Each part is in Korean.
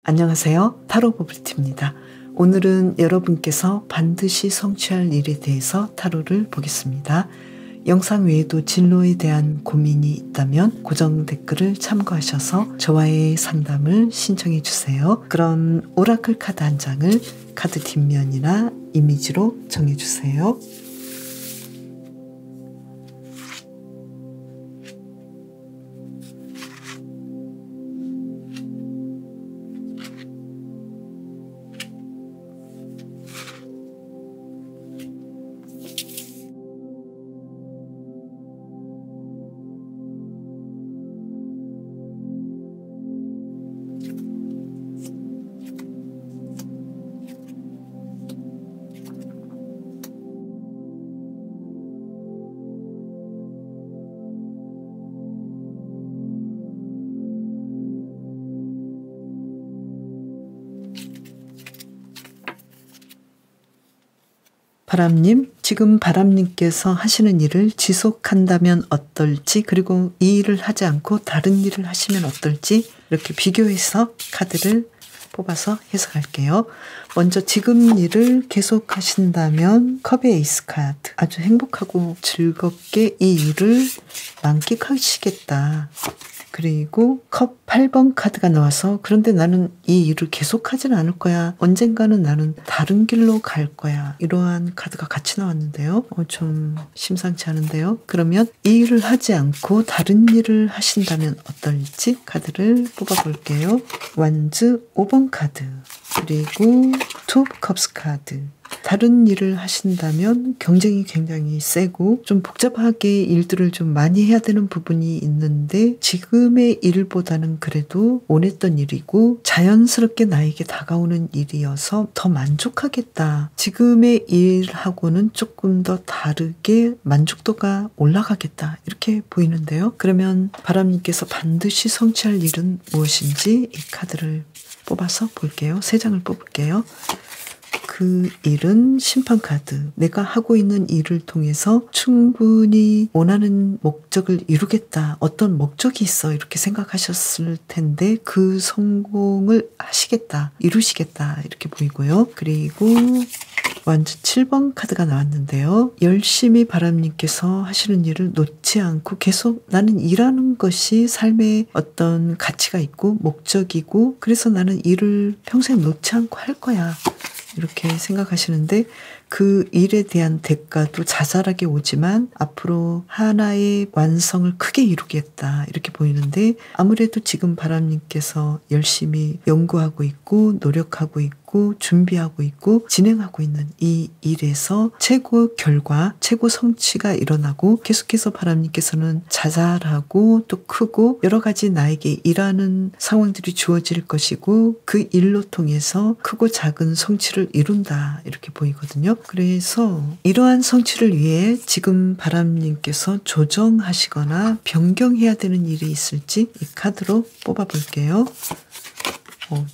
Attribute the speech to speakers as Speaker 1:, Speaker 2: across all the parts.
Speaker 1: 안녕하세요. 타로 버블티입니다. 오늘은 여러분께서 반드시 성취할 일에 대해서 타로를 보겠습니다. 영상 외에도 진로에 대한 고민이 있다면 고정 댓글을 참고하셔서 저와의 상담을 신청해 주세요. 그럼 오라클 카드 한 장을 카드 뒷면이나 이미지로 정해주세요. 바람님, 지금 바람님께서 하시는 일을 지속한다면 어떨지, 그리고 이 일을 하지 않고 다른 일을 하시면 어떨지 이렇게 비교해서 카드를 뽑아서 해석할게요. 먼저 지금 일을 계속 하신다면 컵의 에이스 카드, 아주 행복하고 즐겁게 이 일을 만끽하시겠다. 그리고 컵 8번 카드가 나와서 그런데 나는 이 일을 계속하지는 않을 거야. 언젠가는 나는 다른 길로 갈 거야. 이러한 카드가 같이 나왔는데요. 좀 심상치 않은데요. 그러면 이 일을 하지 않고 다른 일을 하신다면 어떨지 카드를 뽑아볼게요. 완즈 5번 카드, 그리고 투 컵스 카드. 다른 일을 하신다면 경쟁이 굉장히 세고 좀 복잡하게 일들을 좀 많이 해야 되는 부분이 있는데 지금의 일보다는 그래도 원했던 일이고 자연스럽게 나에게 다가오는 일이어서 더 만족하겠다. 지금의 일하고는 조금 더 다르게 만족도가 올라가겠다. 이렇게 보이는데요. 그러면 바람님께서 반드시 성취할 일은 무엇인지 이 카드를 뽑아서 볼게요. 3장을 뽑을게요. 그 일은 심판카드. 내가 하고 있는 일을 통해서 충분히 원하는 목적을 이루겠다. 어떤 목적이 있어. 이렇게 생각하셨을 텐데 그 성공을 하시겠다. 이루시겠다. 이렇게 보이고요. 그리고 완전 7번 카드가 나왔는데요. 열심히 바람님께서 하시는 일을 놓지 않고 계속 나는 일하는 것이 삶의 어떤 가치가 있고 목적이고 그래서 나는 일을 평생 놓지 않고 할 거야. 이렇게 생각하시는데 그 일에 대한 대가도 자잘하게 오지만 앞으로 하나의 완성을 크게 이루겠다 이렇게 보이는데 아무래도 지금 바람님께서 열심히 연구하고 있고 노력하고 있고 준비하고 있고 진행하고 있는 이 일에서 최고 결과, 최고 성취가 일어나고 계속해서 바람님께서는 자잘하고 또 크고 여러 가지 나에게 일하는 상황들이 주어질 것이고 그 일로 통해서 크고 작은 성취를 이룬다 이렇게 보이거든요. 그래서 이러한 성취를 위해 지금 바람님께서 조정하시거나 변경해야 되는 일이 있을지 이 카드로 뽑아볼게요.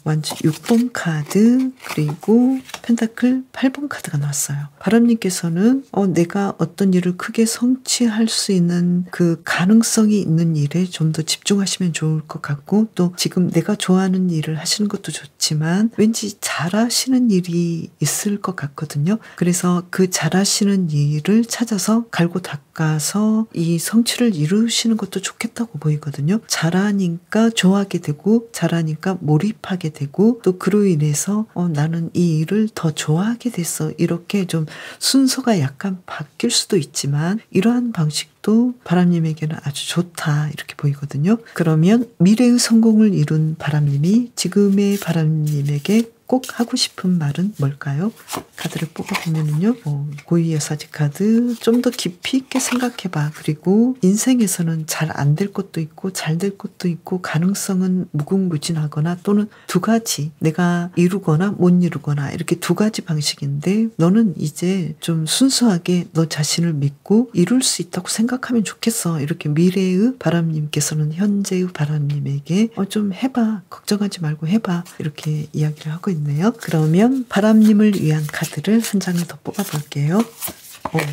Speaker 1: 완전 6번 카드, 그리고 펜타클 8번 카드가 나왔어요. 바람님께서는 내가 어떤 일을 크게 성취할 수 있는 그 가능성이 있는 일에 좀 더 집중하시면 좋을 것 같고 또 지금 내가 좋아하는 일을 하시는 것도 좋지만 왠지 잘하시는 일이 있을 것 같거든요. 그래서 그 잘하시는 일을 찾아서 갈고 닦아서 이 성취를 이루시는 것도 좋겠다고 보이거든요. 잘하니까 좋아하게 되고 잘하니까 몰입하게 되고 또 그로 인해서 나는 이 일을 더 좋아하게 됐어. 이렇게 좀 순서가 약간 바뀔 수도 있지만 이러한 방식도 바람님에게는 아주 좋다 이렇게 보이거든요. 그러면 미래의 성공을 이룬 바람님이 지금의 바람님에게 꼭 하고 싶은 말은 뭘까요? 카드를 뽑아보면은요. 고위여사지 카드 좀 더 깊이 있게 생각해봐. 그리고 인생에서는 잘 안 될 것도 있고 잘 될 것도 있고 가능성은 무궁무진하거나 또는 두 가지 내가 이루거나 못 이루거나 이렇게 두 가지 방식인데 너는 이제 좀 순수하게 너 자신을 믿고 이룰 수 있다고 생각하면 좋겠어. 이렇게 미래의 바람님께서는 현재의 바람님에게 좀 해봐. 걱정하지 말고 해봐. 이렇게 이야기를 하고 있네요. 그러면 바람님을 위한 카드를 한 장을 더 뽑아볼게요.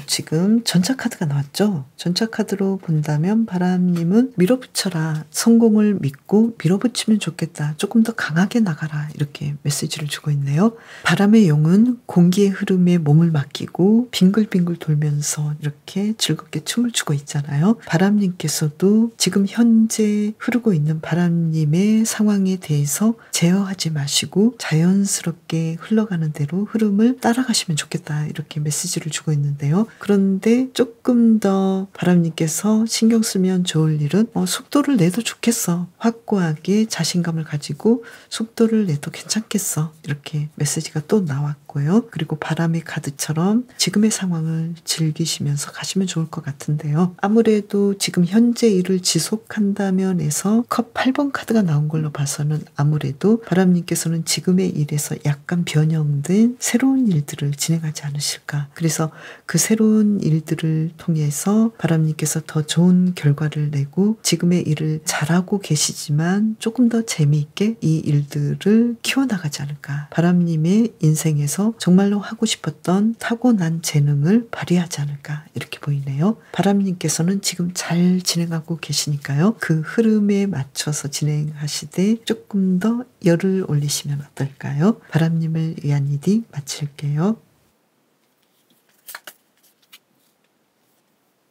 Speaker 1: 지금 전차 카드가 나왔죠? 전차 카드로 본다면 바람님은 밀어붙여라. 성공을 믿고 밀어붙이면 좋겠다. 조금 더 강하게 나가라. 이렇게 메시지를 주고 있네요. 바람의 용은 공기의 흐름에 몸을 맡기고 빙글빙글 돌면서 이렇게 즐겁게 춤을 추고 있잖아요. 바람님께서도 지금 현재 흐르고 있는 바람님의 상황에 대해서 제어하지 마시고 자연스럽게 흘러가는 대로 흐름을 따라가시면 좋겠다. 이렇게 메시지를 주고 있는데요. 그런데 조금 더 바람님께서 신경 쓰면 좋을 일은 속도를 내도 좋겠어. 확고하게 자신감을 가지고 속도를 내도 괜찮겠어. 이렇게 메시지가 또 나왔고요. 그리고 바람의 카드처럼 지금의 상황을 즐기시면서 가시면 좋을 것 같은데요. 아무래도 지금 현재 일을 지속한다면에서 컵 8번 카드가 나온 걸로 봐서는 아무래도 바람님께서는 지금의 일에서 약간 변형된 새로운 일들을 진행하지 않으실까. 그래서 그 새로운 일들을 통해서 바람님께서 더 좋은 결과를 내고 지금의 일을 잘하고 계시지만 조금 더 재미있게 이 일들을 키워나가지 않을까. 바람님의 인생에서 정말로 하고 싶었던 타고난 재능을 발휘하지 않을까. 이렇게 보이네요. 바람님께서는 지금 잘 진행하고 계시니까요. 그 흐름에 맞춰서 진행하시되 조금 더 열을 올리시면 어떨까요? 바람님을 위한 리딩 마칠게요.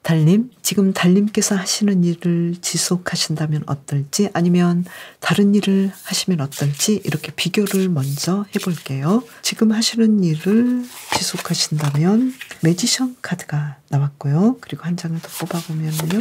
Speaker 1: 달님, 지금 달님께서 하시는 일을 지속하신다면 어떨지 아니면 다른 일을 하시면 어떨지 이렇게 비교를 먼저 해볼게요. 지금 하시는 일을 지속하신다면 매지션 카드가 나왔고요. 그리고 한 장을 더 뽑아보면요.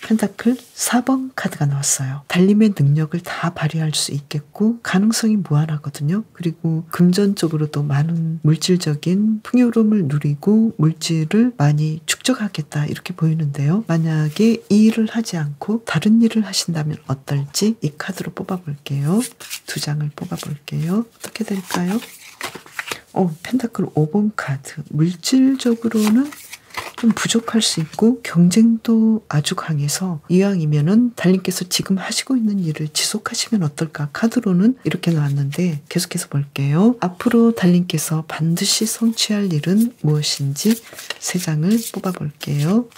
Speaker 1: 펜타클 4번 카드가 나왔어요. 달님의 능력을 다 발휘할 수 있겠고 가능성이 무한하거든요. 그리고 금전적으로도 많은 물질적인 풍요로움을 누리고 물질을 많이 축적하겠다 이렇게 보이는데요. 만약에 이 일을 하지 않고 다른 일을 하신다면 어떨지 이 카드로 뽑아볼게요. 두 장을 뽑아볼게요. 어떻게 될까요? 펜타클 5번 카드. 물질적으로는 좀 부족할 수 있고 경쟁도 아주 강해서 이왕이면은 달님께서 지금 하시고 있는 일을 지속하시면 어떨까. 카드로는 이렇게 나왔는데 계속해서 볼게요. 앞으로 달님께서 반드시 성취할 일은 무엇인지 세 장을 뽑아볼게요.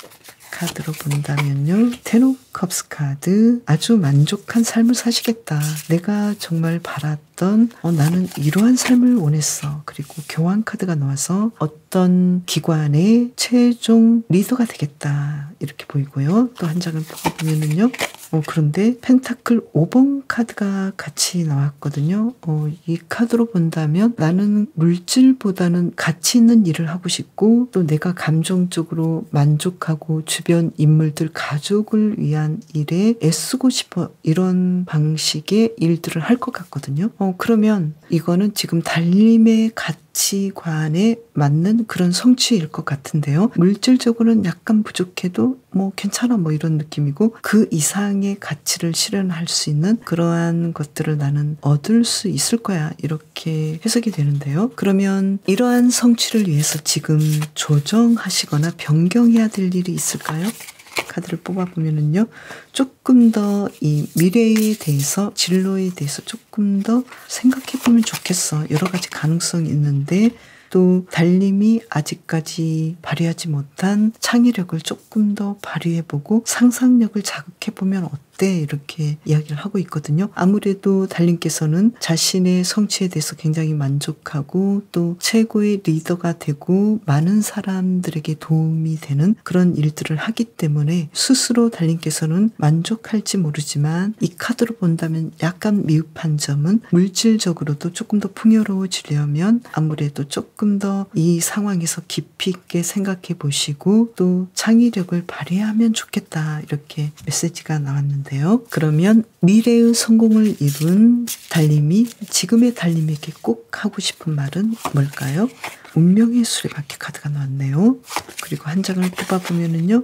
Speaker 1: 카드로 본다면요. 텐 오브 컵스 카드. 아주 만족한 삶을 사시겠다. 내가 정말 바랐던 나는 이러한 삶을 원했어. 그리고 교환 카드가 나와서 어떤 기관의 최종 리더가 되겠다. 이렇게 보이고요. 또 한 장을 뽑아보면은요. 그런데 펜타클 5번 카드가 같이 나왔거든요. 이 카드로 본다면 나는 물질보다는 가치 있는 일을 하고 싶고 또 내가 감정적으로 만족하고 주변 인물들, 가족을 위한 일에 애쓰고 싶어. 이런 방식의 일들을 할 것 같거든요. 그러면 이거는 지금 달님의 가치관에 맞는 그런 성취일 것 같은데요. 물질적으로는 약간 부족해도 괜찮아 이런 느낌이고 그 이상의 가치를 실현할 수 있는 그러한 것들을 나는 얻을 수 있을 거야. 이렇게 해석이 되는데요. 그러면 이러한 성취를 위해서 지금 조정하시거나 변경해야 될 일이 있을까요? 카드를 뽑아보면은요. 조금 더 이 미래에 대해서 진로에 대해서 조금 더 생각해보면 좋겠어. 여러 가지 가능성이 있는데 또 달님이 아직까지 발휘하지 못한 창의력을 조금 더 발휘해보고 상상력을 자극해보면 어때? 이렇게 이야기를 하고 있거든요. 아무래도 달님께서는 자신의 성취에 대해서 굉장히 만족하고 또 최고의 리더가 되고 많은 사람들에게 도움이 되는 그런 일들을 하기 때문에 스스로 달님께서는 만족할지 모르지만 이 카드로 본다면 약간 미흡한 점은 물질적으로도 조금 더 풍요로워지려면 아무래도 조금 더 이 상황에서 깊이 있게 생각해 보시고 또 창의력을 발휘하면 좋겠다. 이렇게 메시지가 나왔는데요. 그러면 미래의 성공을 이룬 달님이 지금의 달님에게 꼭 하고 싶은 말은 뭘까요? 운명의 수레바퀴 카드가 나왔네요. 그리고 한 장을 뽑아보면은요.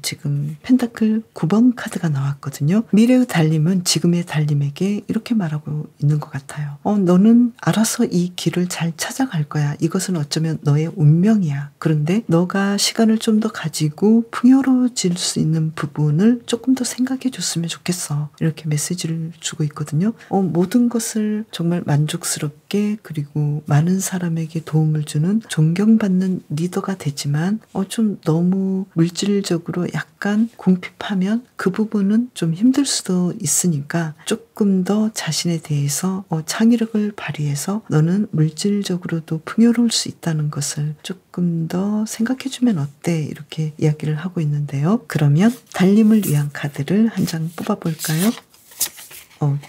Speaker 1: 지금 펜타클 9번 카드가 나왔거든요. 미래의 달님은 지금의 달님에게 이렇게 말하고 있는 것 같아요. 너는 알아서 이 길을 잘 찾아갈 거야. 이것은 어쩌면 너의 운명이야. 그런데 너가 시간을 좀 더 가지고 풍요로워질 수 있는 부분을 조금 더 생각해 줬으면 좋겠어. 이렇게 메시지를 주고 있거든요. 모든 것을 정말 만족스럽게 그리고 많은 사람에게 도움을 보여주는 존경받는 리더가 되지만 좀 너무 물질적으로 약간 궁핍하면 그 부분은 좀 힘들 수도 있으니까 조금 더 자신에 대해서 창의력을 발휘해서 너는 물질적으로도 풍요로울 수 있다는 것을 조금 더 생각해주면 어때? 이렇게 이야기를 하고 있는데요. 그러면 달님을 위한 카드를 한 장 뽑아볼까요?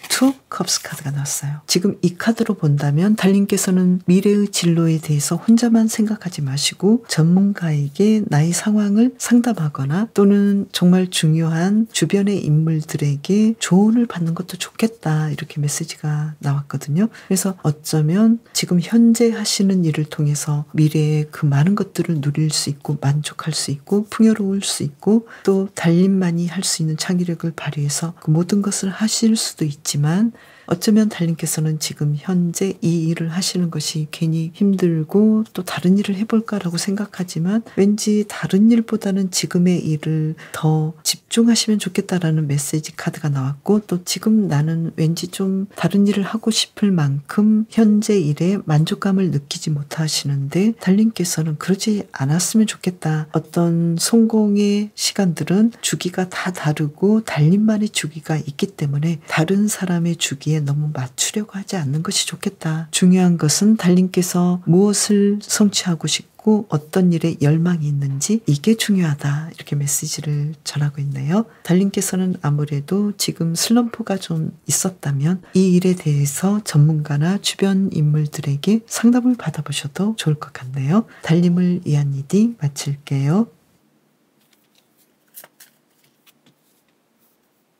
Speaker 1: 투 컵스 카드가 나왔어요. 지금 이 카드로 본다면 달님께서는 미래의 진로에 대해서 혼자만 생각하지 마시고 전문가에게 나의 상황을 상담하거나 또는 정말 중요한 주변의 인물들에게 조언을 받는 것도 좋겠다. 이렇게 메시지가 나왔거든요. 그래서 어쩌면 지금 현재 하시는 일을 통해서 미래에 그 많은 것들을 누릴 수 있고 만족할 수 있고 풍요로울 수 있고 또 달님만이 할 수 있는 창의력을 발휘해서 그 모든 것을 하실 수도 있지만 어쩌면 달님께서는 지금 현재 이 일을 하시는 것이 괜히 힘들고 또 다른 일을 해볼까라고 생각하지만 왠지 다른 일보다는 지금의 일을 더 집중하시면 좋겠다라는 메시지 카드가 나왔고 또 지금 나는 왠지 좀 다른 일을 하고 싶을 만큼 현재 일에 만족감을 느끼지 못하시는데 달님께서는 그러지 않았으면 좋겠다. 어떤 성공의 시간들은 주기가 다 다르고 달님만의 주기가 있기 때문에 다른 사람의 주기에 너무 맞추려고 하지 않는 것이 좋겠다. 중요한 것은 달님께서 무엇을 성취하고 싶고 어떤 일에 열망이 있는지 이게 중요하다. 이렇게 메시지를 전하고 있네요. 달님께서는 아무래도 지금 슬럼프가 좀 있었다면 이 일에 대해서 전문가나 주변 인물들에게 상담을 받아보셔도 좋을 것 같네요. 달님을 위한 리딩 마칠게요.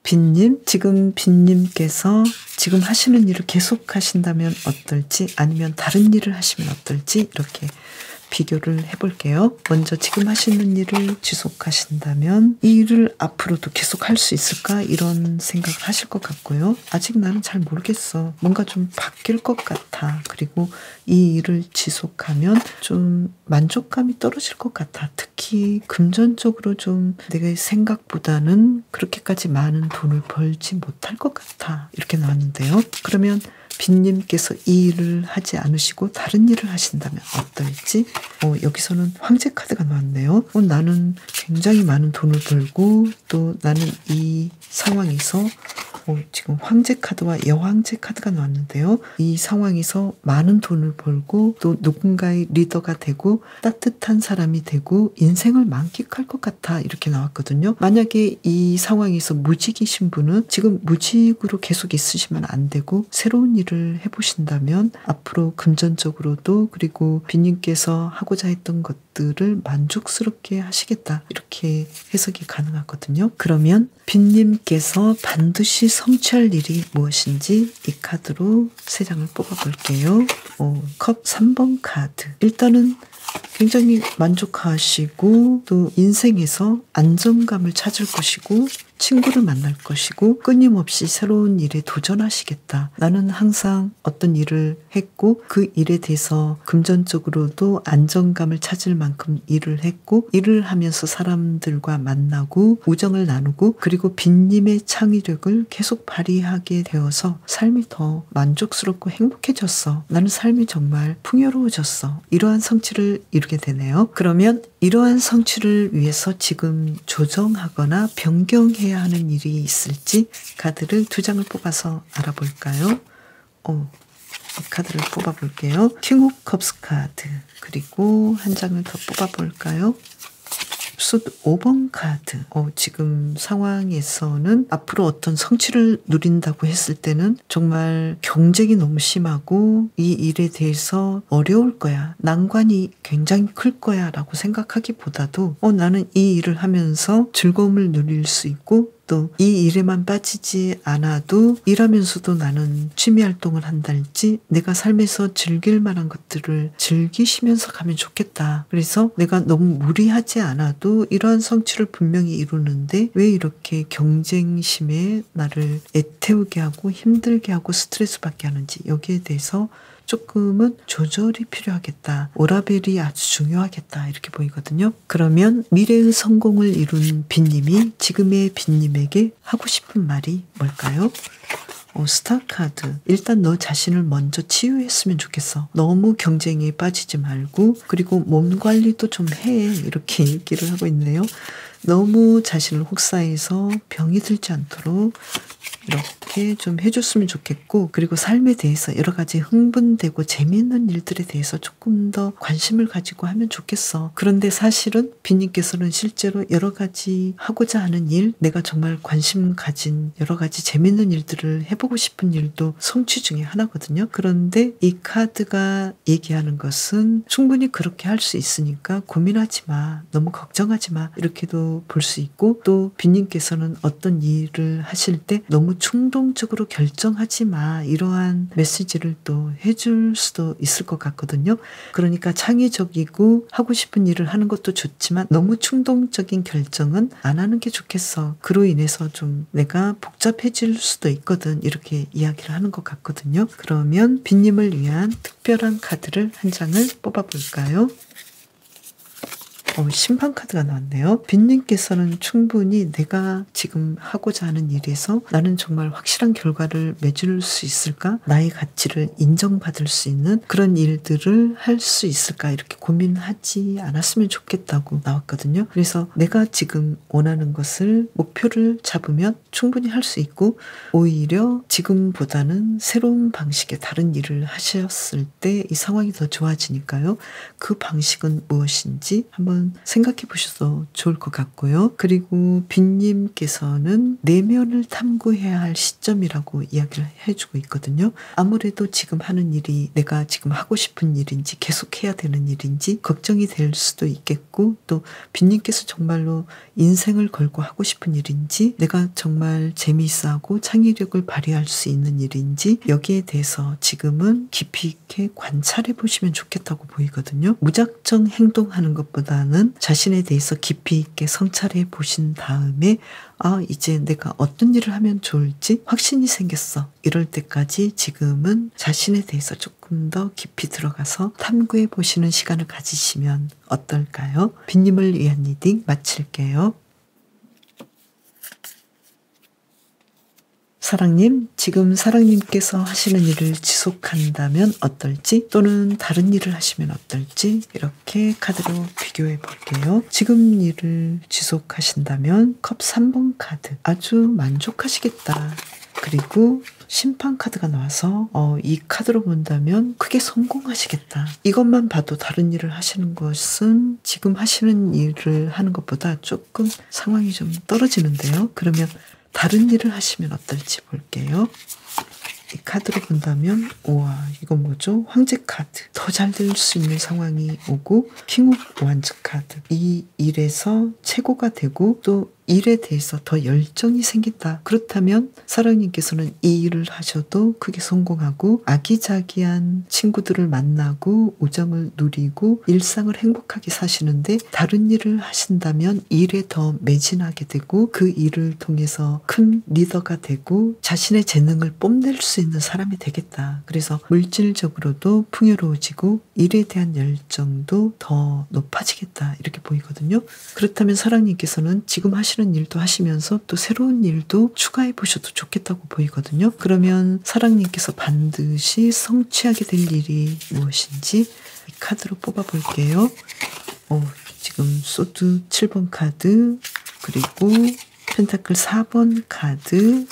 Speaker 1: 빈님, 지금 빈님께서 지금 하시는 일을 계속 하신다면 어떨지 아니면 다른 일을 하시면 어떨지 이렇게 비교를 해볼게요. 먼저 지금 하시는 일을 지속하신다면 이 일을 앞으로도 계속 할 수 있을까 이런 생각을 하실 것 같고요. 아직 나는 잘 모르겠어. 뭔가 좀 바뀔 것 같아. 그리고 이 일을 지속하면 좀 만족감이 떨어질 것 같아. 특히 금전적으로 좀 내가 생각보다는 그렇게까지 많은 돈을 벌지 못할 것 같아. 이렇게 나왔는데요. 그러면 빈님께서 이 일을 하지 않으시고 다른 일을 하신다면 어떨지 여기서는 황제 카드가 나왔네요. 나는 굉장히 많은 돈을 벌고 또 나는 이 상황에서 지금 황제 카드와 여황제 카드가 나왔는데요. 이 상황에서 많은 돈을 벌고 또 누군가의 리더가 되고 따뜻한 사람이 되고 인생을 만끽할 것 같아 이렇게 나왔거든요. 만약에 이 상황에서 무직이신 분은 지금 무직으로 계속 있으시면 안 되고 새로운 일을 해보신다면 앞으로 금전적으로도 그리고 빈님께서 하고자 했던 것들을 만족스럽게 하시겠다 이렇게 해석이 가능하거든요. 그러면 빈님께서 반드시 성취할 일이 무엇인지 이 카드로 3장을 뽑아볼게요. 컵 3번 카드. 일단은 굉장히 만족하시고 또 인생에서 안정감을 찾을 것이고 친구를 만날 것이고 끊임없이 새로운 일에 도전하시겠다. 나는 항상 어떤 일을 했고 그 일에 대해서 금전적으로도 안정감을 찾을 만큼 일을 했고 일을 하면서 사람들과 만나고 우정을 나누고 그리고 빈님의 창의력을 계속 발휘하게 되어서 삶이 더 만족스럽고 행복해졌어. 나는 삶이 정말 풍요로워졌어. 이러한 성취를 이루게 되네요. 그러면 이러한 성취를 위해서 지금 조정하거나 변경해야 하는 일이 있을지 카드를 2장을 뽑아서 알아볼까요? 이 카드를 뽑아볼게요. 킹 오브 컵스 카드 그리고 한 장을 더 뽑아볼까요? 숫 5번 카드. 지금 상황에서는 앞으로 어떤 성취를 누린다고 했을 때는 정말 경쟁이 너무 심하고 이 일에 대해서 어려울 거야. 난관이 굉장히 클 거야 라고 생각하기보다도 나는 이 일을 하면서 즐거움을 누릴 수 있고 또 이 일에만 빠지지 않아도 일하면서도 나는 취미활동을 한달지 내가 삶에서 즐길 만한 것들을 즐기시면서 가면 좋겠다. 그래서 내가 너무 무리하지 않아도 이러한 성취를 분명히 이루는데 왜 이렇게 경쟁심에 나를 애태우게 하고 힘들게 하고 스트레스 받게 하는지 여기에 대해서 조금은 조절이 필요하겠다. 오라벨이 아주 중요하겠다. 이렇게 보이거든요. 그러면 미래의 성공을 이룬 빈님이 지금의 빈님에게 하고 싶은 말이 뭘까요? 스타 카드. 일단 너 자신을 먼저 치유했으면 좋겠어. 너무 경쟁에 빠지지 말고, 그리고 몸 관리도 좀 해. 이렇게 얘기를 하고 있네요. 너무 자신을 혹사해서 병이 들지 않도록 이렇게 좀 해줬으면 좋겠고, 그리고 삶에 대해서 여러 가지 흥분되고 재미있는 일들에 대해서 조금 더 관심을 가지고 하면 좋겠어. 그런데 사실은 빈님께서는 실제로 여러 가지 하고자 하는 일, 내가 정말 관심 가진 여러 가지 재미있는 일들을 해보고 싶은 일도 성취 중에 하나거든요. 그런데 이 카드가 얘기하는 것은 충분히 그렇게 할 수 있으니까 고민하지 마. 너무 걱정하지 마. 이렇게도 볼 수 있고, 또 빈님께서는 어떤 일을 하실 때 너무 충동적으로 결정하지 마. 이러한 메시지를 또 해줄 수도 있을 것 같거든요. 그러니까 창의적이고 하고 싶은 일을 하는 것도 좋지만 너무 충동적인 결정은 안 하는 게 좋겠어. 그로 인해서 좀 내가 복잡해질 수도 있거든. 이렇게 이야기를 하는 것 같거든요. 그러면 빈님을 위한 특별한 카드를 한 장을 뽑아볼까요? 심판 카드가 나왔네요. 빈님께서는 충분히 내가 지금 하고자 하는 일에서 나는 정말 확실한 결과를 맺을 수 있을까? 나의 가치를 인정받을 수 있는 그런 일들을 할 수 있을까? 이렇게 고민하지 않았으면 좋겠다고 나왔거든요. 그래서 내가 지금 원하는 것을 목표를 잡으면 충분히 할 수 있고, 오히려 지금보다는 새로운 방식의 다른 일을 하셨을 때 이 상황이 더 좋아지니까요. 그 방식은 무엇인지 한번 생각해 보셔도 좋을 것 같고요. 그리고 빈님께서는 내면을 탐구해야 할 시점이라고 이야기를 해주고 있거든요. 아무래도 지금 하는 일이 내가 지금 하고 싶은 일인지 계속해야 되는 일인지 걱정이 될 수도 있겠고, 또 빈님께서 정말로 인생을 걸고 하고 싶은 일인지 내가 정말 재미있어하고 창의력을 발휘할 수 있는 일인지 여기에 대해서 지금은 깊이 있게 관찰해 보시면 좋겠다고 보이거든요. 무작정 행동하는 것보다는 자신에 대해서 깊이 있게 성찰해 보신 다음에 이제 내가 어떤 일을 하면 좋을지 확신이 생겼어. 이럴 때까지 지금은 자신에 대해서 조금 더 깊이 들어가서 탐구해 보시는 시간을 가지시면 어떨까요? 빈님을 위한 리딩 마칠게요. 사랑님, 지금 사랑님께서 하시는 일을 지속한다면 어떨지, 또는 다른 일을 하시면 어떨지 이렇게 카드로 비교해 볼게요. 지금 일을 지속하신다면 컵 3번 카드, 아주 만족하시겠다. 그리고 심판 카드가 나와서 이 카드로 본다면 크게 성공하시겠다. 이것만 봐도 다른 일을 하시는 것은 지금 하시는 일을 하는 것보다 조금 상황이 좀 떨어지는데요. 그러면 다른 일을 하시면 어떨지 볼게요. 이 카드로 본다면, 우와, 이건 뭐죠? 황제 카드. 더 잘 될 수 있는 상황이 오고, 킹 오브 완즈 카드. 이 일에서 최고가 되고, 또 일에 대해서 더 열정이 생긴다. 그렇다면 사랑님께서는 이 일을 하셔도 크게 성공하고, 아기자기한 친구들을 만나고 우정을 누리고 일상을 행복하게 사시는데, 다른 일을 하신다면 일에 더 매진하게 되고, 그 일을 통해서 큰 리더가 되고 자신의 재능을 뽐낼 수 있는 사람이 되겠다. 그래서 물질적으로도 풍요로워지고 일에 대한 열정도 더 높아지겠다. 이렇게 보이거든요. 그렇다면 사랑님께서는 지금 하시는 일도 하시면서 또 새로운 일도 추가해 보셔도 좋겠다고 보이거든요. 그러면 사랑님께서 반드시 성취하게 될 일이 무엇인지 이 카드로 뽑아 볼게요. 지금 소드 7번 카드, 그리고 펜타클 4번 카드,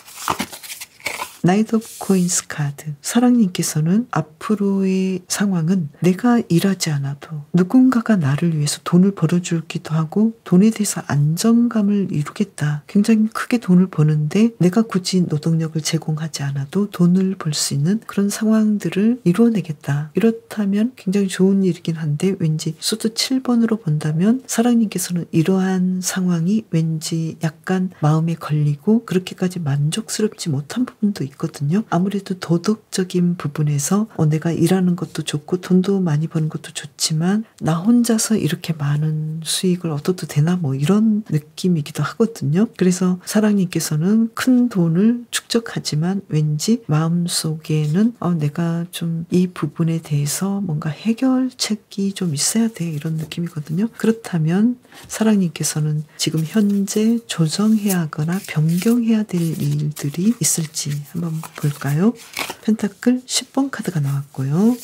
Speaker 1: 나이트 오브 코인스 카드. 사랑님께서는 앞으로의 상황은 내가 일하지 않아도 누군가가 나를 위해서 돈을 벌어주기도 하고, 돈에 대해서 안정감을 이루겠다. 굉장히 크게 돈을 버는데 내가 굳이 노동력을 제공하지 않아도 돈을 벌 수 있는 그런 상황들을 이루어내겠다. 이렇다면 굉장히 좋은 일이긴 한데, 왠지 수도 7번으로 본다면 사랑님께서는 이러한 상황이 왠지 약간 마음에 걸리고 그렇게까지 만족스럽지 못한 부분도 있거든요. 아무래도 도덕적인 부분에서 내가 일하는 것도 좋고 돈도 많이 버는 것도 좋지만 나 혼자서 이렇게 많은 수익을 얻어도 되나, 뭐 이런 느낌이기도 하거든요. 그래서 사랑님께서는 큰 돈을 축적하지만 왠지 마음속에는 내가 좀 이 부분에 대해서 뭔가 해결책이 좀 있어야 돼, 이런 느낌이거든요. 그렇다면 사랑님께서는 지금 현재 조정해야 하거나 변경해야 될 일들이 있을지 한번 볼까요? 펜타클 10번 카드가 나왔고요.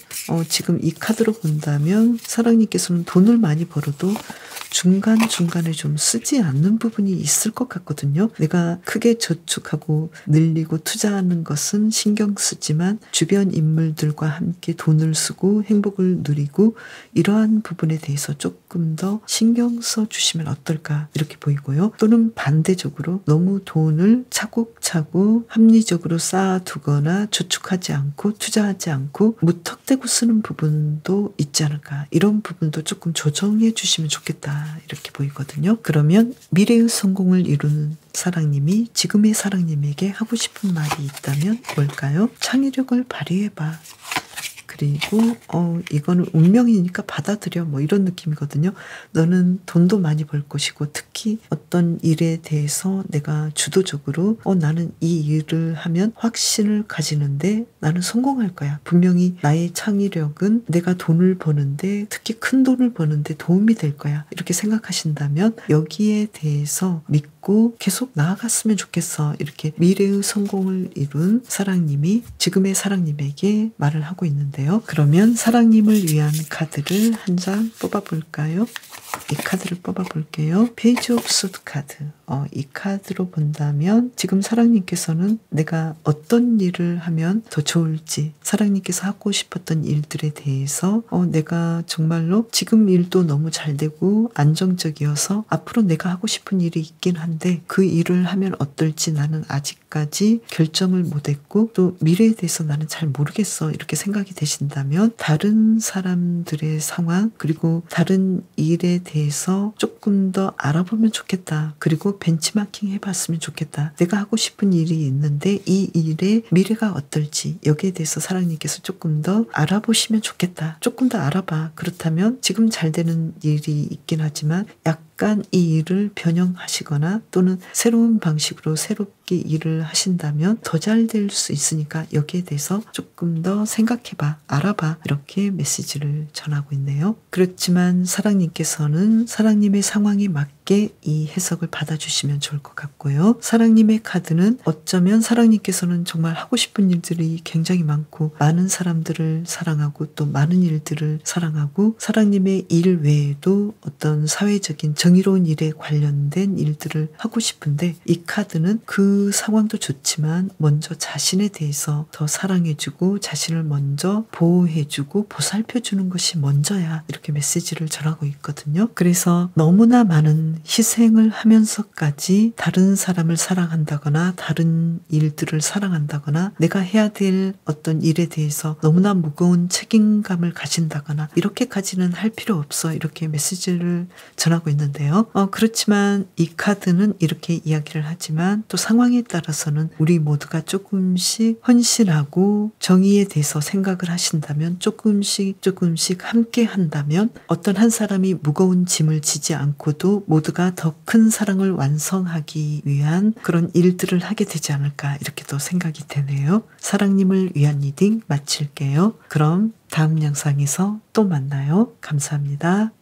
Speaker 1: 지금 이 카드로 본다면 사랑님께서는 돈을 많이 벌어도 중간중간에 좀 쓰지 않는 부분이 있을 것 같거든요. 내가 크게 저축하고 늘리고 투자하는 것은 신경 쓰지만 주변 인물들과 함께 돈을 쓰고 행복을 누리고 이러한 부분에 대해서 조금 더 신경 써 주시면 어떨까 이렇게 보이고요. 또는 반대적으로 너무 돈을 차곡차곡 합리적으로 쌓아두거나 저축하지 않고 투자하지 않고 무턱대고 쓰는 부분도 있지 않을까. 이런 부분도 조금 조정해 주시면 좋겠다. 이렇게 보이거든요. 그러면 미래의 성공을 이루는 사랑님이 지금의 사랑님에게 하고 싶은 말이 있다면 뭘까요? 창의력을 발휘해봐. 그리고 이거는 운명이니까 받아들여 뭐 이런 느낌이거든요. 너는 돈도 많이 벌 것이고 특히 어떤 일에 대해서 내가 주도적으로 나는 이 일을 하면 확신을 가지는데 나는 성공할 거야. 분명히 나의 창의력은 내가 돈을 버는데 특히 큰 돈을 버는데 도움이 될 거야. 이렇게 생각하신다면 여기에 대해서 믿고 계속 나아갔으면 좋겠어. 이렇게 미래의 성공을 이룬 사랑님이 지금의 사랑님에게 말을 하고 있는데요. 그러면 사랑님을 위한 카드를 한 장 뽑아볼까요? 이 카드를 뽑아볼게요. 페이지 오브 소드 카드. 이 카드로 본다면 지금 사랑님께서는 내가 어떤 일을 하면 더 좋을지 사랑님께서 하고 싶었던 일들에 대해서 내가 정말로 지금 일도 너무 잘 되고 안정적이어서 앞으로 내가 하고 싶은 일이 있긴 한데 그 일을 하면 어떨지 나는 아직까지 결정을 못했고 또 미래에 대해서 나는 잘 모르겠어 이렇게 생각이 되신다면 다른 사람들의 상황 그리고 다른 일에 대해서 조금 더 알아보면 좋겠다. 그리고 벤치마킹 해봤으면 좋겠다. 내가 하고 싶은 일이 있는데 이 일의 미래가 어떨지 여기에 대해서 사랑님께서 조금 더 알아보시면 좋겠다. 조금 더 알아봐. 그렇다면 지금 잘 되는 일이 있긴 하지만 약간 이 일을 변형하시거나 또는 새로운 방식으로 새롭게 일을 하신다면 더 잘 될 수 있으니까 여기에 대해서 조금 더 생각해봐. 알아봐. 이렇게 메시지를 전하고 있네요. 그렇지만 사랑님께서는 사랑님의 상황에 맞게 이 해석을 받아주시면 좋을 것 같고요. 사랑님의 카드는 어쩌면 사랑님께서는 정말 하고 싶은 일들이 굉장히 많고 많은 사람들을 사랑하고 또 많은 일들을 사랑하고 사랑님의 일 외에도 어떤 사회적인 정의로운 일에 관련된 일들을 하고 싶은데 이 카드는 그 상황도 좋지만 먼저 자신에 대해서 더 사랑해주고 자신을 먼저 보호해주고 보살펴주는 것이 먼저야 이렇게 메시지를 전하고 있거든요. 그래서 너무나 많은 희생을 하면서까지 다른 사람을 사랑한다거나 다른 일들을 사랑한다거나 내가 해야 될 어떤 일에 대해서 너무나 무거운 책임감을 가진다거나 이렇게까지는 할 필요 없어 이렇게 메시지를 전하고 있는데요. 그렇지만 이 카드는 이렇게 이야기를 하지만 또 상황에 따라서는 우리 모두가 조금씩 헌신하고 정의에 대해서 생각을 하신다면 조금씩 함께 한다면 어떤 한 사람이 무거운 짐을 지지 않고도 모두가 더 큰 사랑을 완성하기 위한 그런 일들을 하게 되지 않을까 이렇게 또 생각이 되네요. 사랑님을 위한 리딩 마칠게요. 그럼 다음 영상에서 또 만나요. 감사합니다.